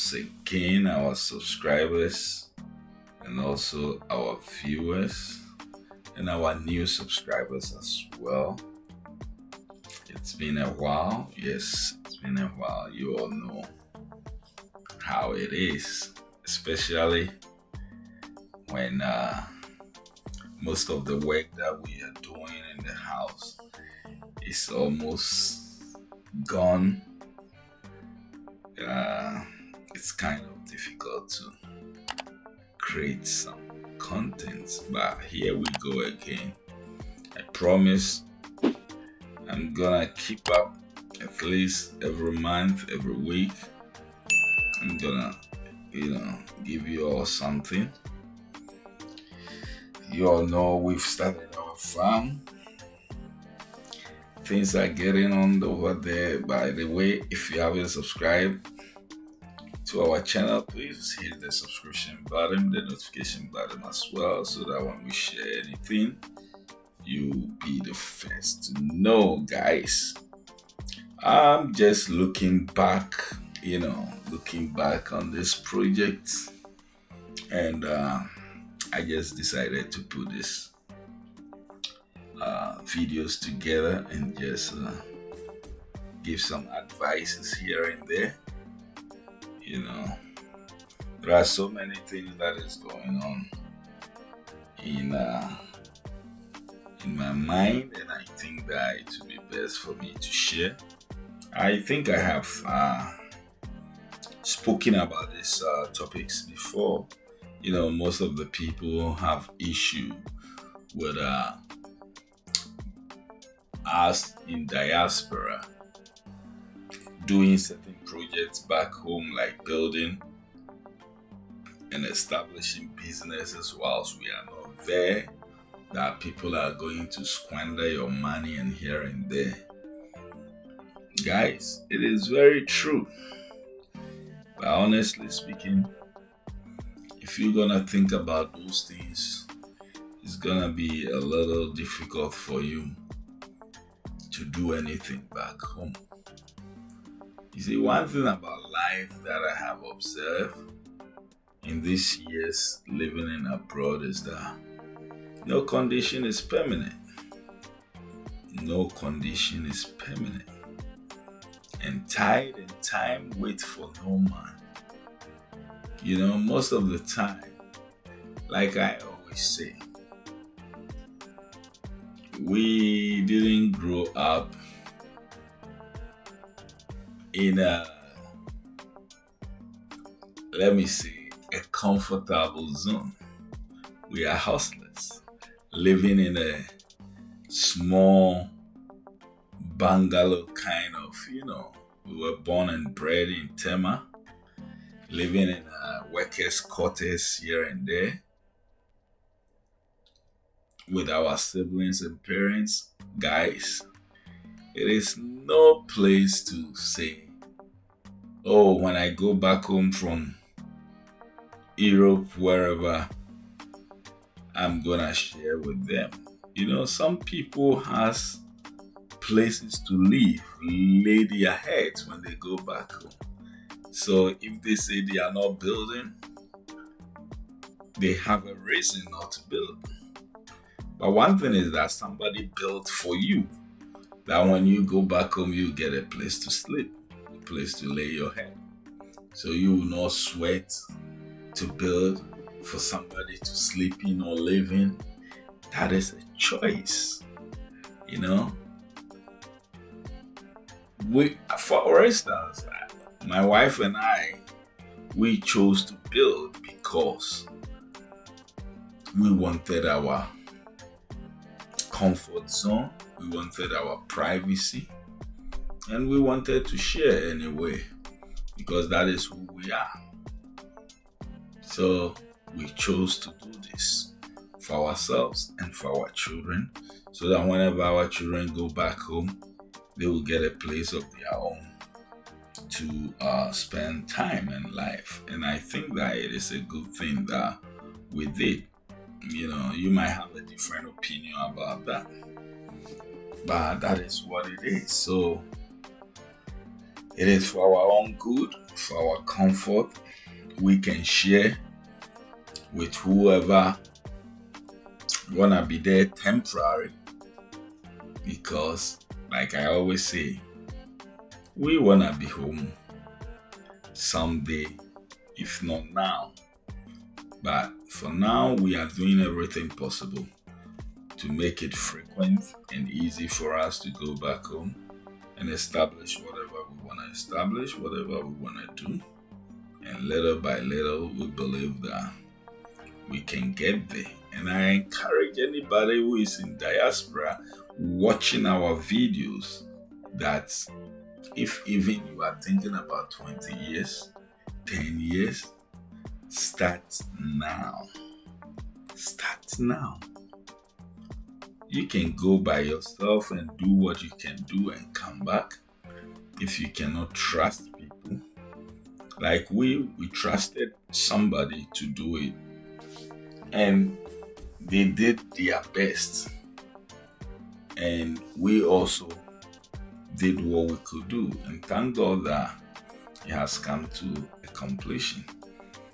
once again, our subscribers and also our viewers and our new subscribers as well. It's been a while. Yes, it's been a while. You all know how it is, especially when most of the work that we are doing in the house is almost gone. It's kind of difficult to create some content, but here we go again. I promise I'm gonna keep up at least every month, every week. I'm gonna, give you all something. You all know we've started our farm. Things are getting on over there. By the way, if you haven't subscribed to our channel, please hit the subscription button, the notification button as well, so that when we share anything, you'll be the first to know, guys. I'm just looking back on this project, and I just decided to put this videos together and just give some advices here and there. There are so many things that is going on in my mind, and I think that it would be best for me to share. I think I have spoken about these topics before. Most of the people have issue with us in diaspora doing certain projects back home, like building and establishing businesses whilst we are not there, that people are going to squander your money and here and there. Guys, it is very true. But honestly speaking, if you're gonna think about those things, it's gonna be a little difficult for you to do anything back home. You see, one thing about life that I have observed in these years living in abroad is that no condition is permanent. No condition is permanent. And tide and time wait for no man. Most of the time, like I always say, we didn't grow up in a comfortable zone. We are hustlers living in a small bungalow kind of, we were born and bred in Tema, living in workers' quarters here and there with our siblings and parents. Guys, it is no place to say, oh, when I go back home from Europe, wherever, I'm gonna share with them. Some people has places to live, lay their heads when they go back home. So if they say they are not building, they have a reason not to build. But one thing is that somebody built for you, that when you go back home, you get a place to sleep, a place to lay your head. So you will not sweat to build for somebody to sleep in or live in. That is a choice, For instance, my wife and I, we chose to build because we wanted our comfort zone, we wanted our privacy, and we wanted to share anyway, because that is who we are. So we chose to do this for ourselves and for our children, so that whenever our children go back home, they will get a place of their own to spend time in life. And I think that it is a good thing that we did. You might have a different opinion about that, but that is what it is. So It is for our own good, for our comfort. We can share with whoever wanna be there temporary, because like I always say, we wanna be home someday, if not now. But for now, we are doing everything possible to make it frequent and easy for us to go back home and establish whatever we want to establish, whatever we want to do. And little by little, we believe that we can get there. And I encourage anybody who is in diaspora watching our videos that if even you are thinking about 20 years, 10 years, start now. Start now. You can go by yourself and do what you can do and come back. If you cannot trust people, like we trusted somebody to do it, and they did their best, and we also did what we could do, and thank God that it has come to a completion.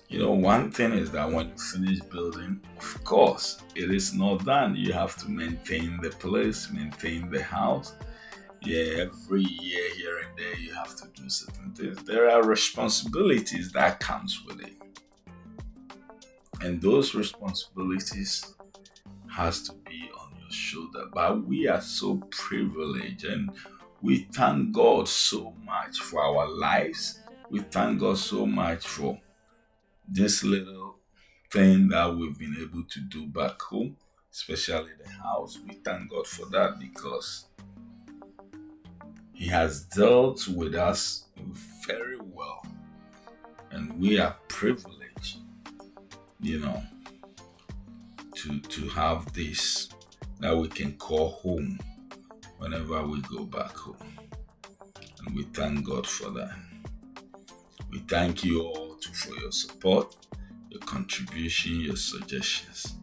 You know, one thing is that when you finish building, of course, it is not done. You have to maintain the place, maintain the house. Yeah, every year here and there, you have to do certain things. There are responsibilities that comes with it. And those responsibilities has to be on your shoulder. But we are so privileged, and we thank God so much for our lives. We thank God so much for this little thing that we've been able to do back home, especially the house. We thank God for that, because He has dealt with us very well, and we are privileged, you know, to have this that we can call home whenever we go back home. And we thank God for that. We thank you all for your support, your contribution, your suggestions.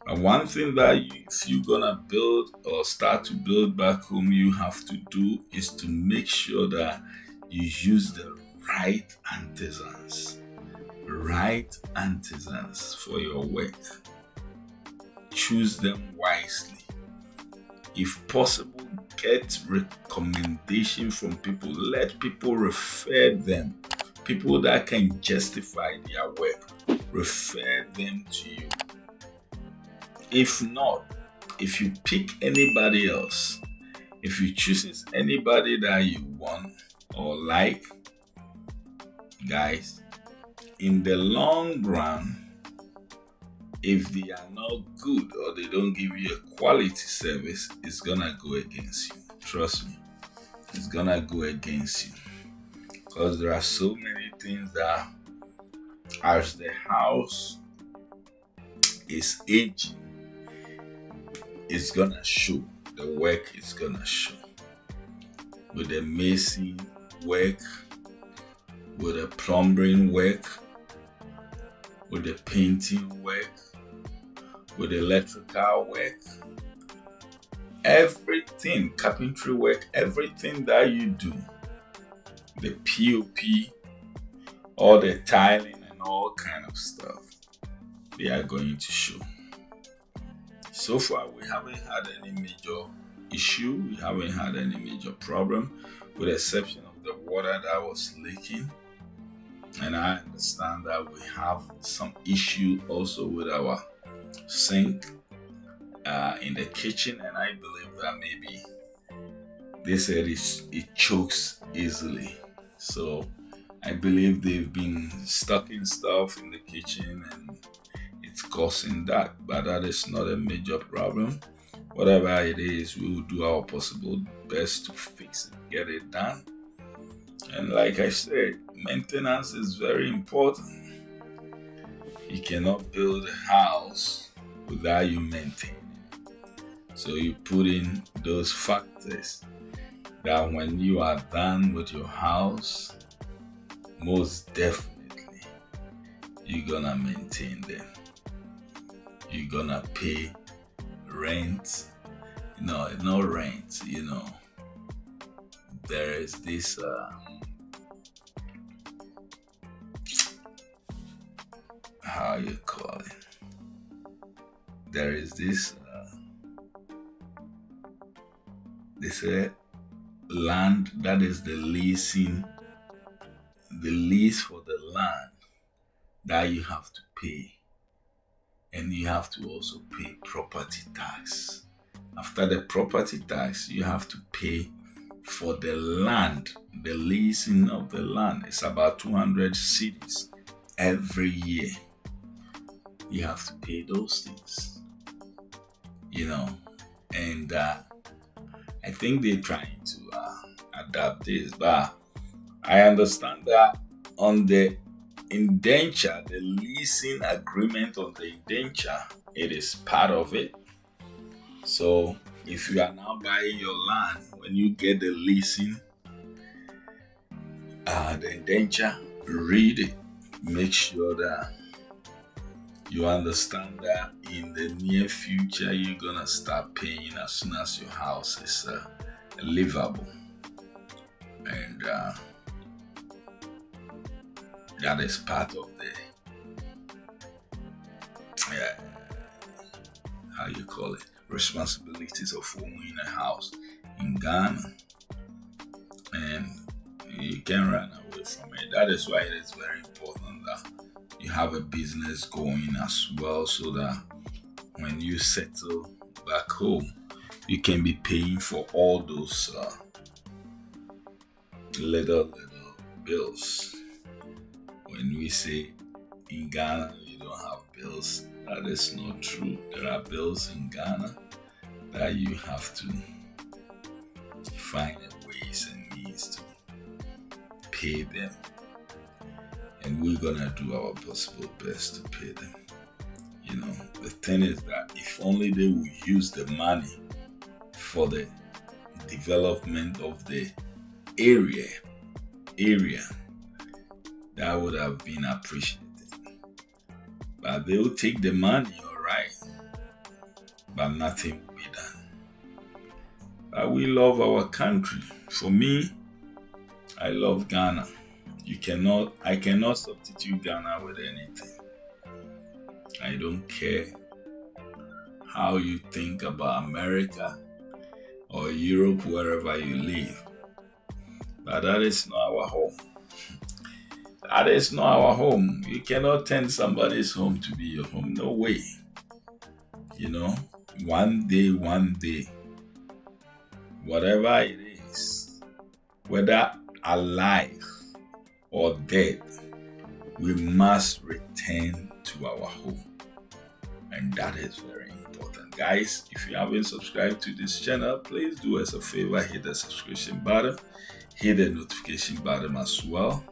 And one thing that if you're gonna build or start to build back home, you have to do is to make sure that you use the right artisans. Right artisans for your work. Choose them wisely. If possible, get recommendation from people. Let people refer them. People that can justify their work, refer them to you. If not, if you pick anybody else, if you choose anybody that you want or like, guys, in the long run, if they are not good or they don't give you a quality service, it's gonna go against you. Trust me, it's gonna go against you. Because there are so many things that as the house is aging, it's gonna show. The work is gonna show. With the mason work, with the plumbing work, with the painting work, with the electrical work, everything, carpentry work, everything that you do, the POP, all the tiling and all kind of stuff, they are going to show. So far, we haven't had any major issue. We haven't had any major problem, with the exception of the water that was leaking. And I understand that we have some issue also with our sink in the kitchen, and I believe that maybe they said it chokes easily. So I believe they've been stocking stuff in the kitchen and it's causing that, but that is not a major problem. Whatever it is, we will do our possible best to fix it, get it done. And like I said, maintenance is very important. You cannot build a house without you maintaining it. So you put in those factors that when you are done with your house, most definitely you're gonna maintain them. You're gonna pay rent. No rent, there is this how you call it. There is this they say land, that is the lease for the land that you have to pay, and you have to also pay property tax. After the property tax, you have to pay for the land, the leasing of the land. It's about 200 cities every year. You have to pay those things, and I think they're trying to adapt this, but I understand that on the indenture, the leasing agreement on the indenture, it is part of it. So if you are now buying your land, when you get the leasing, the indenture, read it. Make sure that you understand that in the near future, you're gonna start paying as soon as your house is livable. And that is part of the how you call it, responsibilities of owning a house in Ghana. And you can run away from it. That is why it is very important that you have a business going as well, so that when you settle back home, you can be paying for all those little bills. When we say in Ghana you don't have bills, that is not true. There are bills in Ghana that you have to find ways and means to pay them. And we're gonna do our possible best to pay them. The thing is that if only they would use the money for the development of the area, that would have been appreciated. But they will take the money, alright, but nothing will be done. But we love our country. For me, I love Ghana. I cannot substitute Ghana with anything. I don't care how you think about America or Europe, wherever you live. But that is not our home. That is not our home. You cannot turn somebody's home to be your home. No way. One day, whatever it is, whether alive or dead, we must return to our home. And that is very important. Guys, if you haven't subscribed to this channel, please do us a favor, hit the subscription button, hit the notification button as well.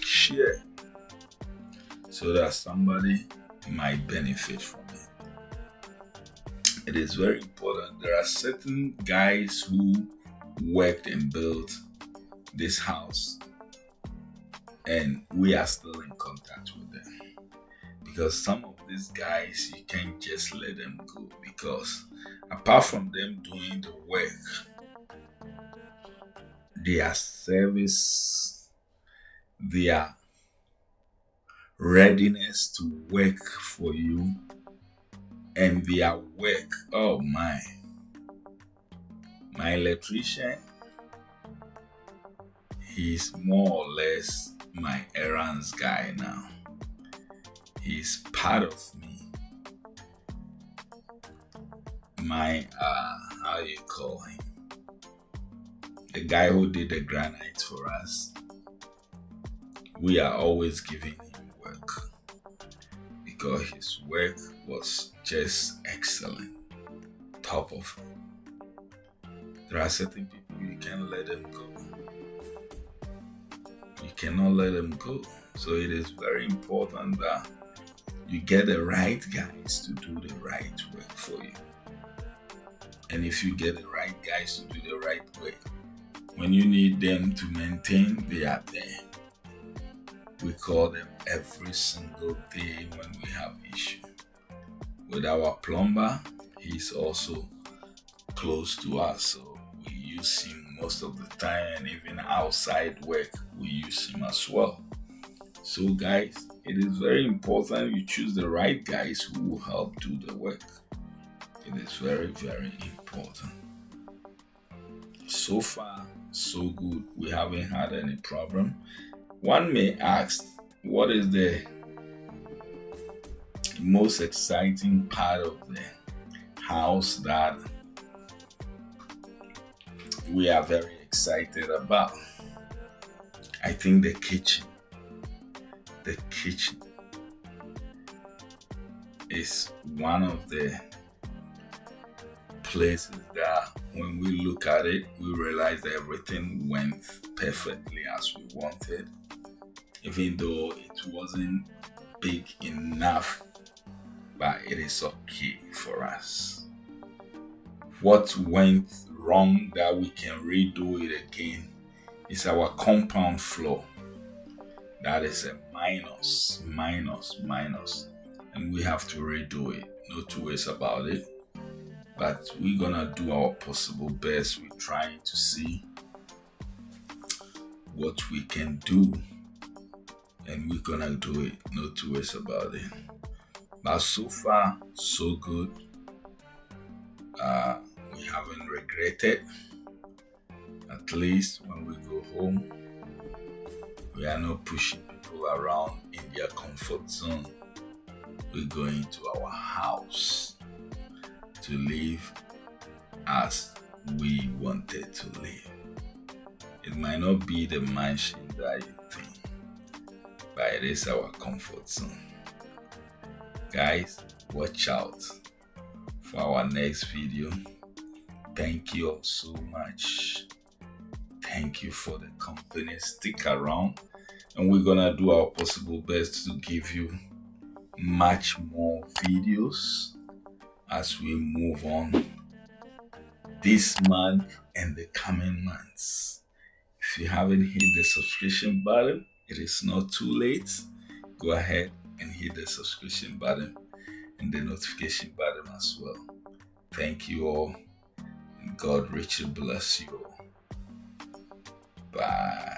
Share so that somebody might benefit from it. It is very important. There are certain guys who worked and built this house, and we are still in contact with them, because some of these guys, you can't just let them go, because apart from them doing the work, their service, their readiness to work for you, and their work, oh my electrician, he's more or less my errands guy now. He's part of me. My how you call him, the guy who did the granite for us. We are always giving him work because his work was just excellent, top of it. There are certain people you can't let them go. You cannot let them go. So it is very important that you get the right guys to do the right work for you. And if you get the right guys to do the right work, when you need them to maintain, they are there. We call them every single day when we have issue. With our plumber, he's also close to us, so we use him most of the time, and even outside work, we use him as well. So guys, it is very important you choose the right guys who will help do the work. It is very, very important. So far, so good. We haven't had any problem. One may ask, what is the most exciting part of the house that we are very excited about? I think the kitchen. The kitchen is one of the places that when we look at it, we realize that everything went perfectly as we wanted, even though it wasn't big enough, but it is okay for us. What went wrong that we can redo it again is our compound floor. That is a minus, and we have to redo it. No two ways about it. But we're gonna do our possible best. We're trying to see what we can do, and we're gonna do it. No two ways about it. But so far, so good. We haven't regretted. At least when we go home, we are not pushing people around in their comfort zone. We're going to our house to live as we wanted to live. It might not be the mansion that you think, but it is our comfort zone. Guys, watch out for our next video. Thank you all so much. Thank you for the company. Stick around, and we're gonna do our possible best to give you much more videos as we move on this month and the coming months. If you haven't hit the subscription button, it is not too late. Go ahead and hit the subscription button and the notification button as well. Thank you all, and God richly bless you all. Bye.